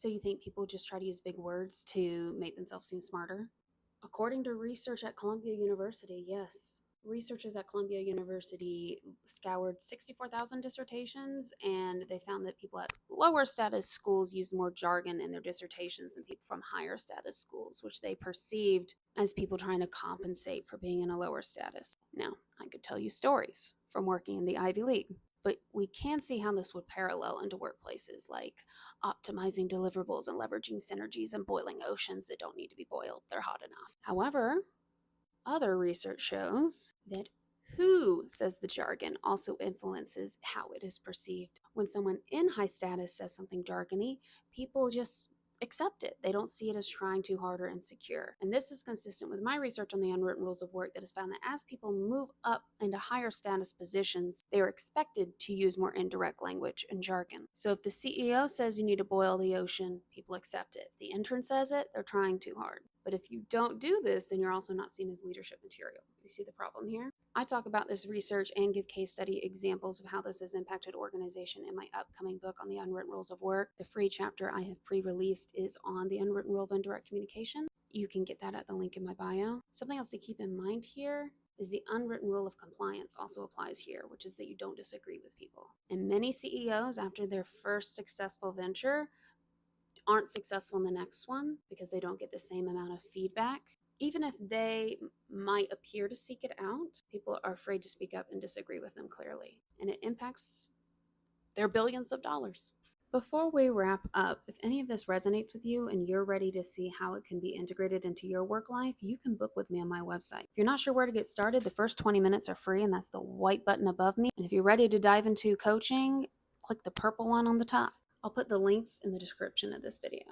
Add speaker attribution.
Speaker 1: So you think people just try to use big words to make themselves seem smarter? According to research at Columbia University, yes. Researchers at Columbia University scoured 64,000 dissertations, and they found that people at lower status schools used more jargon in their dissertations than people from higher status schools, which they perceived as people trying to compensate for being in a lower status. Now, I could tell you stories from working in the Ivy League, but we can see how this would parallel into workplaces like optimizing deliverables and leveraging synergies and boiling oceans that don't need to be boiled. They're hot enough. However, other research shows that who says the jargon also influences how it is perceived. When someone in high status says something jargony, people just accept it. They don't see it as trying too hard or insecure. And this is consistent with my research on the unwritten rules of work that has found that as people move up into higher status positions, they are expected to use more indirect language and jargon. So if the CEO says you need to boil the ocean, people accept it. If the intern says it, they're trying too hard. But if you don't do this, then you're also not seen as leadership material. You see the problem here? I talk about this research and give case study examples of how this has impacted organization in my upcoming book on the unwritten rules of work. The free chapter I have pre-released is on the unwritten rule of indirect communication. You can get that at the link in my bio. Something else to keep in mind here is the unwritten rule of compliance also applies here, which is that you don't disagree with people. And many CEOs, after their first successful venture, aren't successful in the next one because they don't get the same amount of feedback. Even if they might appear to seek it out, people are afraid to speak up and disagree with them clearly, and it impacts their billions of dollars. Before we wrap up, if any of this resonates with you and you're ready to see how it can be integrated into your work life, you can book with me on my website. If you're not sure where to get started, the first 20 minutes are free, and that's the white button above me. And if you're ready to dive into coaching, click the purple one on the top. I'll put the links in the description of this video.